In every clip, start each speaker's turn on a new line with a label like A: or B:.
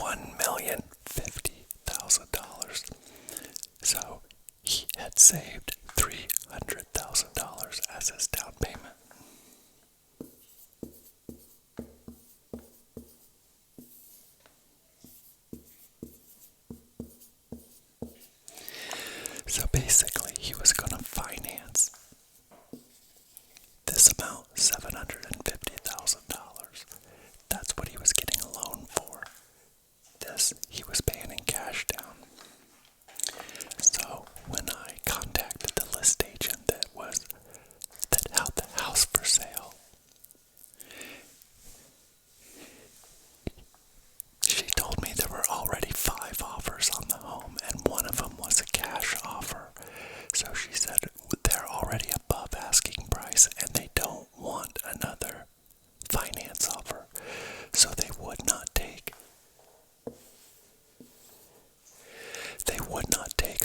A: $1,050,000. So he had saved $300,000 as his down payment. So basically, he was going to finance this amount, $750,000. That's what he was getting a loan for. This he was paying in cash down. So when I contacted the list agent that held the house for sale, she told me there were already 5 offers on the home, and one of them was a cash offer. So she said they're already above asking price, and they don't want another finance offer. So they would not take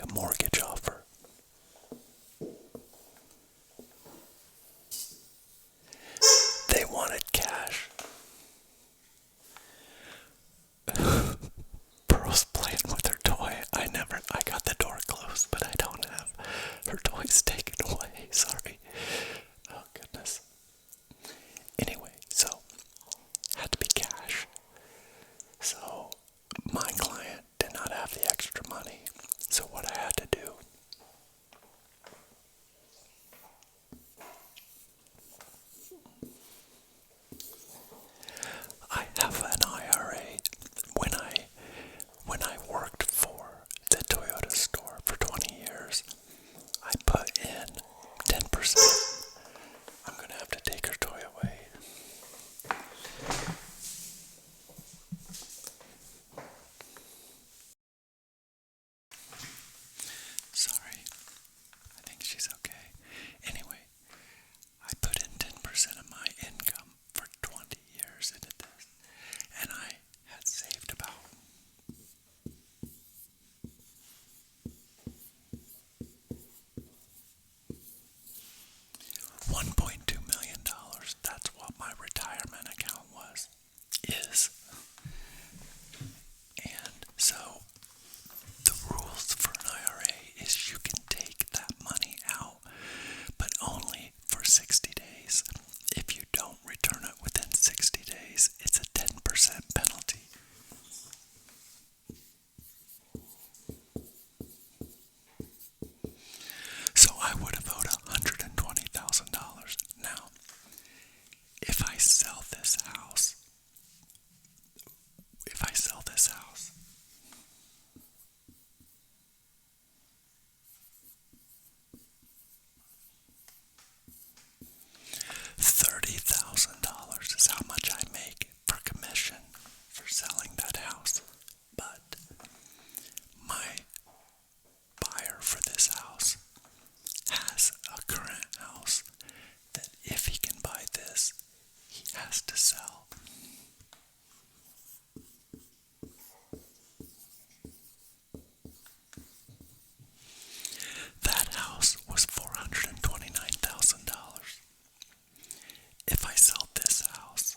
A: a mortgage offer. They wanted cash. Pearl's playing with her toy. I got the door closed, but I don't have her toys taken away. Sorry. Oh, goodness. Anyway, so, had to be cash. So, my client did not have the extra money. So what I had to do, I have an IRA. When I worked for the Toyota store for 20 years, I put in 10%. I'm going to have to take her toy away. Sorry. I think she's okay. Anyway, I put in 10% of my income for 20 years into this, and I had saved about $1.2 million. That's what my retirement account is. And so the rules for an IRA is you can take that money out, but only for 60 days. If you don't return it within 60 days, it's a 10% penalty. So I would have owed $120,000. Now, if I sell this house, $30,000 is how much I make for commission for selling that house. But my buyer for this house has a current house that if he can buy this, he has to sell. That house was $429,000. If I sell this house,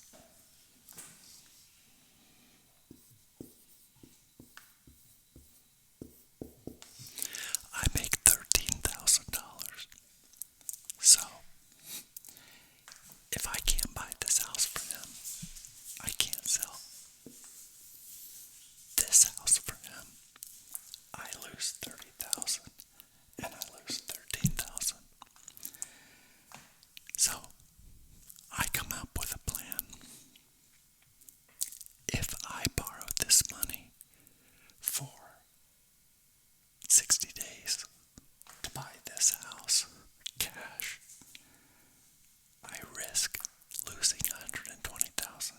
A: I make $13,000. So, if I can't buy this house for him, I can't sell this house for him. I lose $30,000 and I lose $13,000. So, I come up with a plan. If I borrow this money for 60 days to buy this house cash, I risk losing $120,000.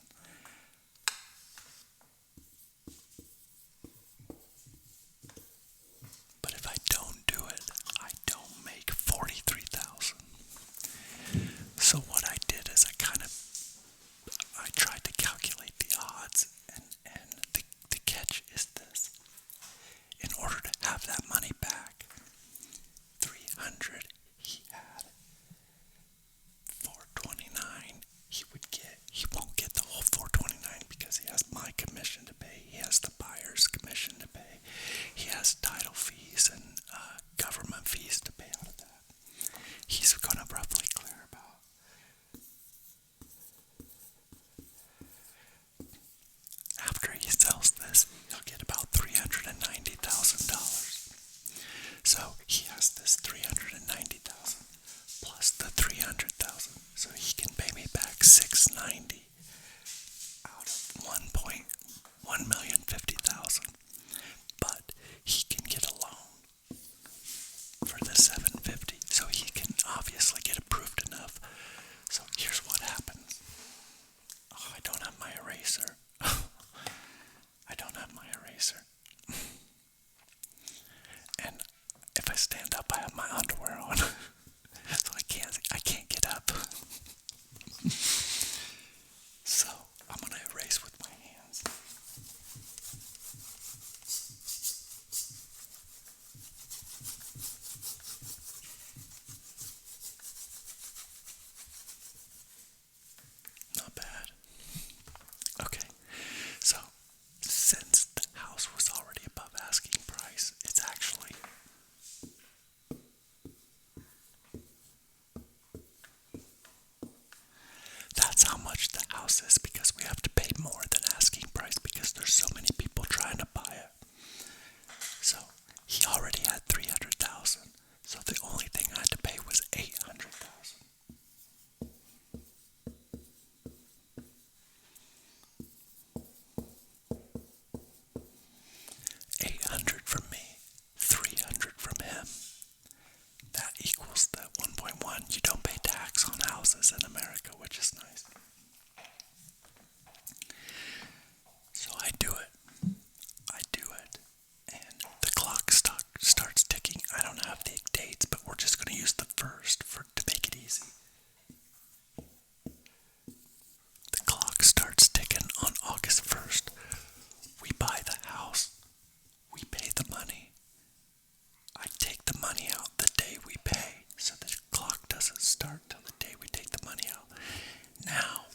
A: But if I don't do it, I don't make $43,000. So what I did is I tried to calculate the odds, and the catch is this. In order to have that money back, 300 he had, 429 he won't get the whole 429 because he has my commission to pay. He has to buy he has this 390,000 plus the 300,000, so he can pay me back 690 out of 1,150,000. But he can get a loan for the 750, so he can obviously get approved enough. So here's what happens. Oh, I don't have my eraser. I don't have my eraser. And if I stand up, I have my underwear on. So I can't get up. So I'm gonna erase with my hands. Not bad. Okay, so since the house was already above asking price, it's actually that's how much the house is, because we have to pay more than asking price because there's so many people trying to buy it. So he already had 300,000. So the only thing I had to pay was 800,000. 800 from me, 300 from him. That equals the 1.1. You don't pay tax on houses in America, which is nice. So I do it. And the clock starts ticking. I don't have the dates, but we're just going to use the first to make it easy. The clock starts ticking on August 1st. We buy the house. We pay the money. I take the money out the day we pay, so the clock doesn't start till the day we take the money out. Now,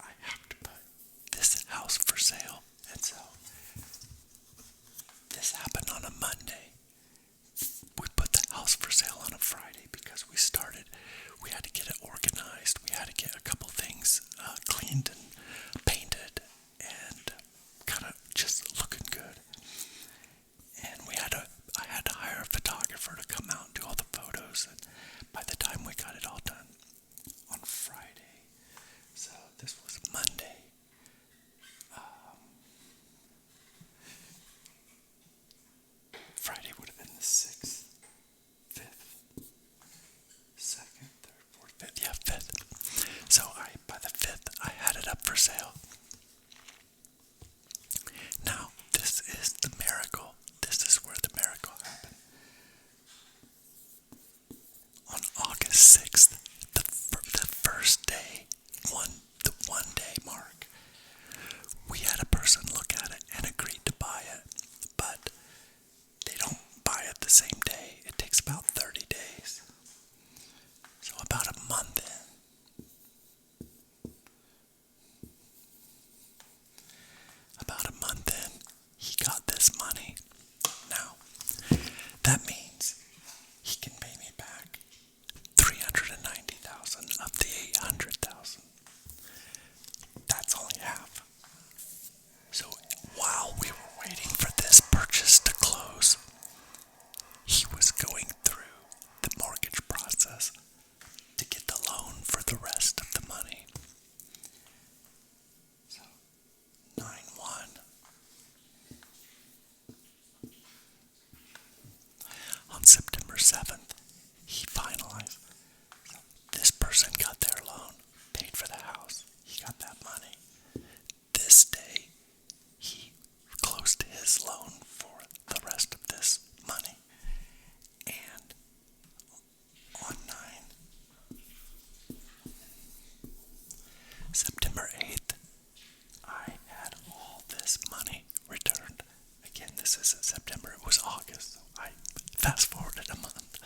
A: I have to put this house for sale, and so this happened on a Monday. We put the house for sale on a Friday because we had to get it organized. We had to get a couple things cleaned and painted and kind of just looking good. And I had to hire a photographer to come out and do all the photos. And by the time we got it all done on Friday, so this was Monday. Friday would have been the 6th, 5th, 2nd, 3rd, 4th, 5th. Yeah, 5th. So by the 5th, I had it up for sale. Now, this is the miracle. This is where the miracle happened. On August 6th, the first day, the 1 day mark, we had a person look at it and agreed to buy it. But they don't buy it the same day. It takes about 30 days. So about a month in. About a month in, he got this money. Now, that means he can pay me back 390,000 of the 800,000. That's only half. So while we were waiting for this purchase to close, he was going through the mortgage process to get the loan for the rest of the money. So 9/1. On September 7th, he finalized. So this person got their loan, paid for the house. He got that money. This day, he closed his loan for the rest of this money. And on September 8th, I had all this money returned. Again, this is September. It was August, so I fast forwarded a month.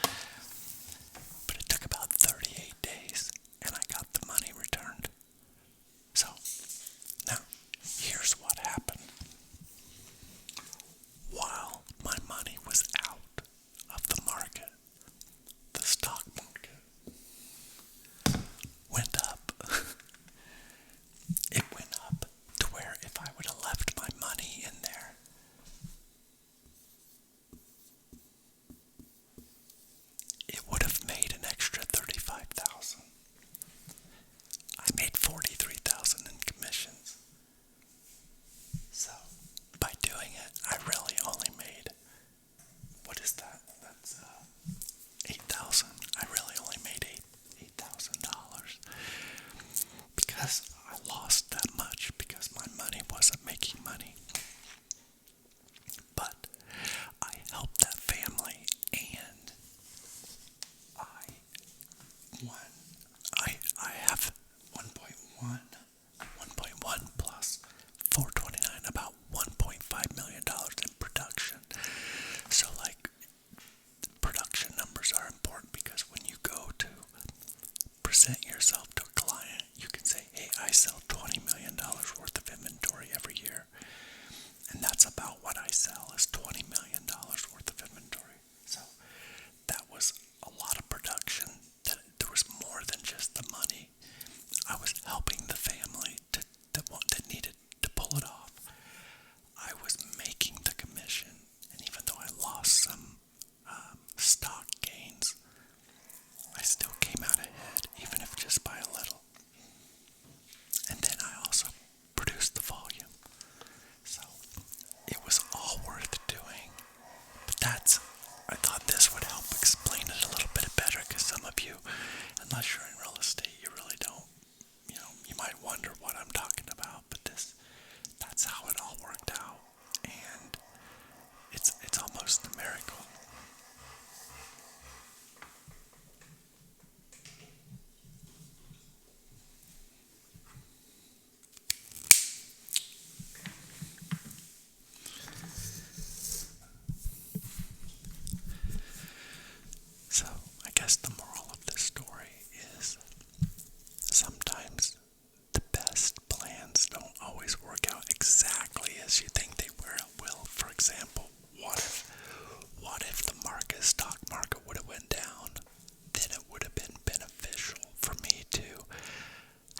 A: unless you're in real estate, you really don't, you might wonder what I'm talking about, but that's how it all worked out. And it's almost a miracle. So, I guess the moral of this story is sometimes the best plans don't always work out exactly as you think they will. For example, what if the stock market would have went down? Then it would have been beneficial for me to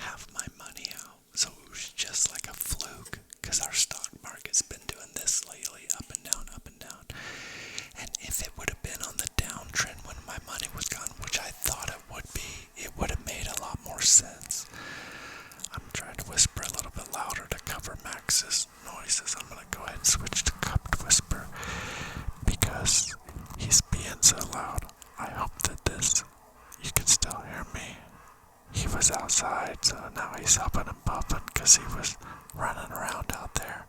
A: have my money out. So it was just like a fluke, because our stock market's been doing this lately, up and down, up and down. And if it would have been on the downtrend when my money was gone, which I thought it would be, it would have made a lot more sense. I'm trying to whisper a little bit louder to cover Max's noises. I'm going to go ahead and switch to cupped whisper because he's being so loud. I hope that you can still hear me. He was outside, so now he's huffing and puffing because he was running around out there.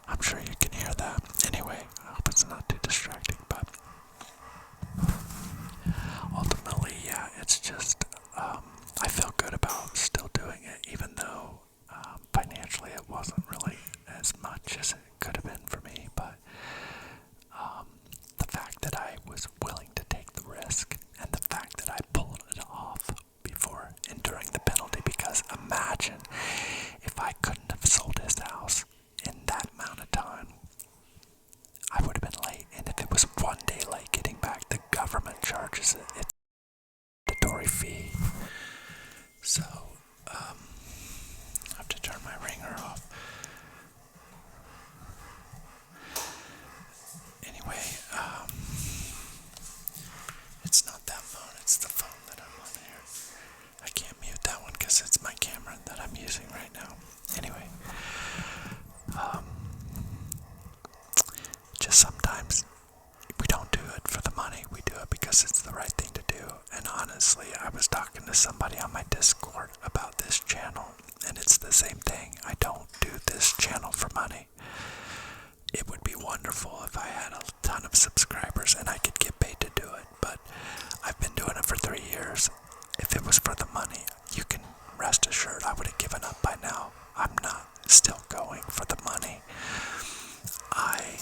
A: I'm sure you can hear that. Anyway, I hope it's not too distracting, but ultimately, yeah, it's just, I feel good about still doing it, even though financially it wasn't really as much as it could have been for me, but the fact that I was willing to take the risk and the fact that I pulled it off before enduring the penalty, because imagine if I couldn't have sold his house in that amount of time, I would have been late. And if it was 1 day late getting back, the government charges it. It's a mandatory fee. So, I have to turn my ringer off. Anyway, it's not that phone, it's the phone that I'm on here. I can't mute that one because it's my camera that I'm using right now. Anyway, just sometimes we don't do it for the money, we do it because it's the right thing to do. And honestly, I was talking to somebody on my Discord about this channel, and it's the same thing. I don't do this channel for money. It would be wonderful if I had a ton of subscribers and I could get paid to do it, but I've been doing it for 3 years. If it was for the money, you can rest assured I would have given up by now. I'm not still going for the money. I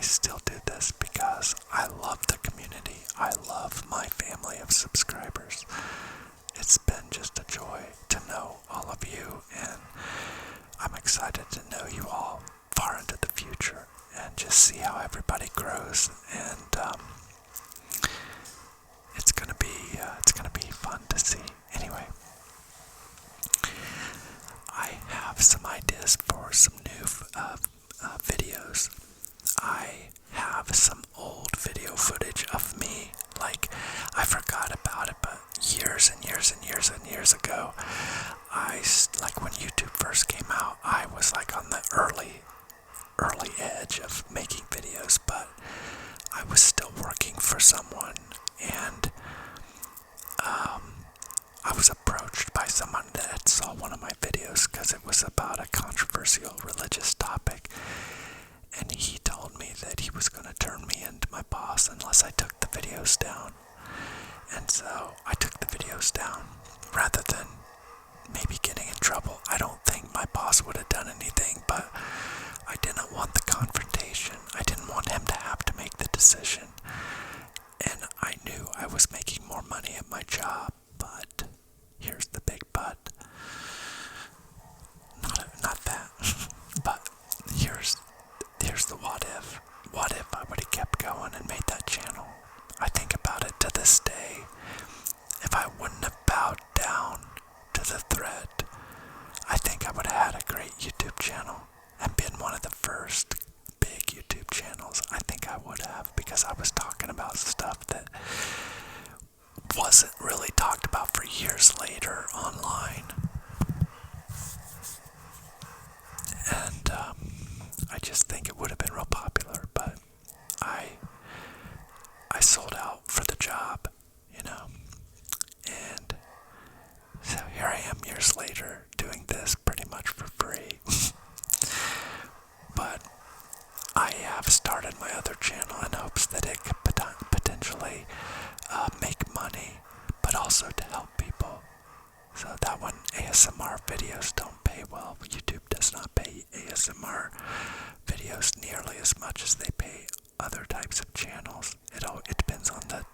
A: still do this because I love the community. I love my family of subscribers. It's been just a joy to know all of you, and I'm excited to know you all far into the future and just see how everybody grows. And it's gonna be fun to see. Anyway, I have some ideas for some new videos. I have some old video footage of me, like, I forgot about it, but years and years and years and years ago, like when YouTube first came out, I was like on the early edge of making videos, but I was still working for someone, and I was approached by someone that saw one of my videos because it was about a controversial religious topic, and he told me that he was going to turn me into my boss unless I took the videos down. And so I took the videos down rather than maybe getting in trouble. I don't think my boss would have done anything, but I didn't want the confrontation. I didn't want him to have to make the decision. And I knew I was making more money at my job, but here's the big but. Not that, but here's the what if. What if I would have kept going and made that channel? I think about it to this day. If I wouldn't have bowed down to the threat, I think I would have had a great YouTube channel and been one of the first big YouTube channels. I think I would have, because I was talking about stuff that wasn't really talked about for years later on videos don't pay well. YouTube does not pay ASMR videos nearly as much as they pay other types of channels. It depends on the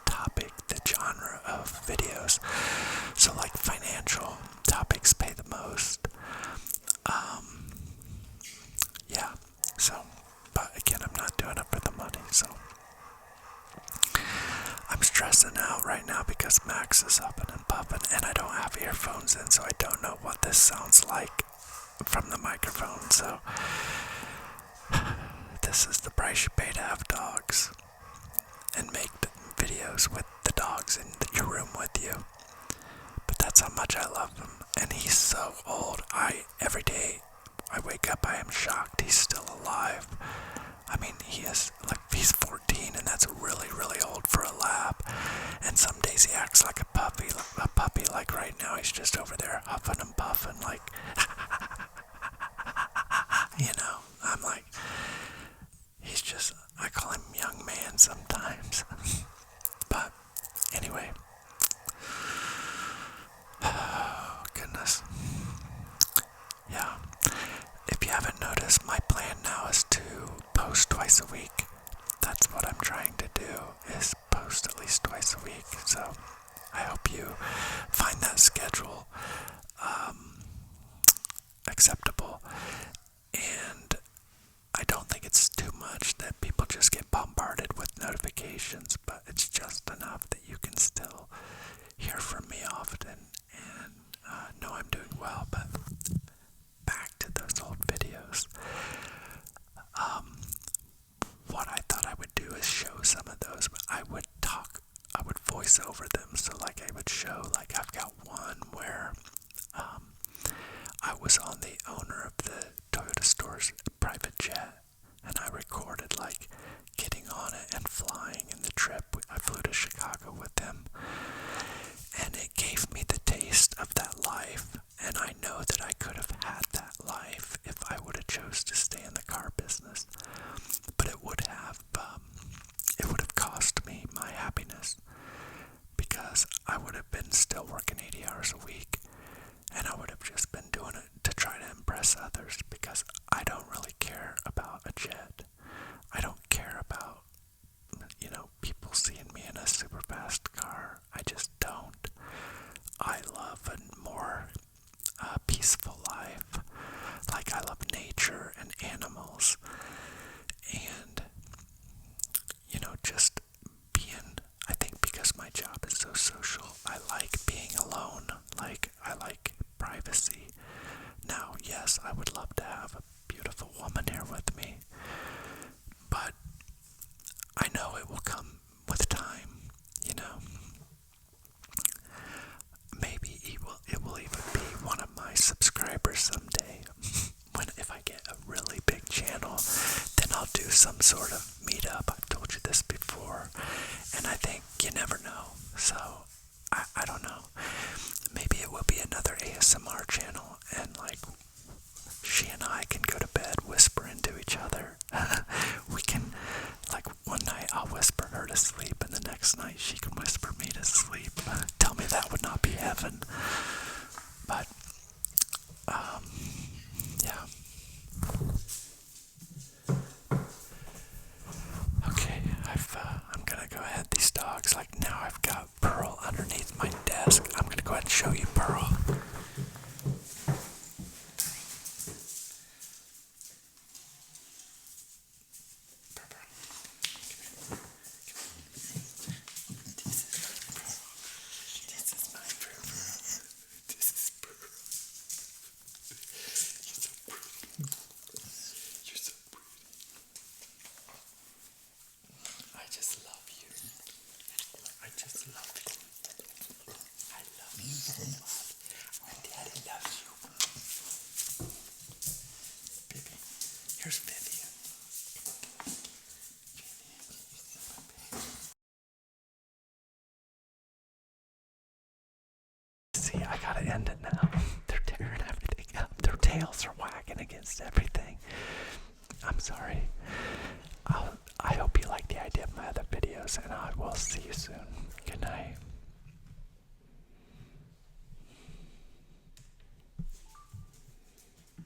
A: topic, the genre of videos. So like financial topics pay the most. Yeah, so, but again, I'm not doing it for the money, so. I'm stressing out right now because Max is huffing and puffing, and I don't have earphones in, so I don't know what this sounds like from the microphone, so. This is the price you pay to have dogs and make videos with the dogs in your room with you. But that's how much I love him, and he's so old. Every day I wake up, I am shocked he's still alive. I mean, he's 14, and that's really, really old for a lab. And some days he acts like a puppy, like right now he's just over there huffing and puffing, like, I'm like, I call him young man sometimes. But anyway, oh goodness, yeah. If you haven't noticed, my plan now is to post twice a week. That's what I'm trying to do, is post at least twice a week. So I hope you find that schedule acceptable. And I don't think it's too much that people just get bombarded with notifications, but it's just enough that you can still hear from me often and know I'm doing well. But back to those old videos. What I thought I would do is show some of those, but I would voice over them. So like I would show, like I've got one where I was on the owner of the Toyota store's private jet, and I recorded like getting on it and flying in the trip. I flew to Chicago with him, and it gave me the taste of that life, and I know that I could have had that life if I would have chose to stay in the car business, but it would have cost me my happiness, because I would have been still working 80 hours a week, and I would have just been doing it to try to impress others, because I don't really care about a jet. I don't care about, people seeing me in a super fast car. I just don't. I love a more peaceful life. Like, I love nature and animals, and just being, I think because my job is so social, I like being alone. Like, I like privacy. Now, yes, I would love to have a beautiful woman here with me, but I know it will come with time, Maybe it will even be one of my subscribers someday. If I get a really big channel, then I'll do some sort of meetup. I've told you this before, and I think you never know. So I don't know. Maybe it will be another ASMR channel, and like she and I can go to bed whispering to each other. We can, like, one night I'll whisper her to sleep, and the next night she can whisper me to sleep. Tell me that would not be heaven. But yeah. Okay, I'm gonna go ahead. These dogs, like, now I've got Pearl underneath my desk. I'm gonna go ahead and show you Pearl. Here's Vivian. See, I gotta end it now. They're tearing everything up. Their tails are whacking against everything. I'm sorry. I hope you like the idea of my other videos, and I will see you soon. Good night.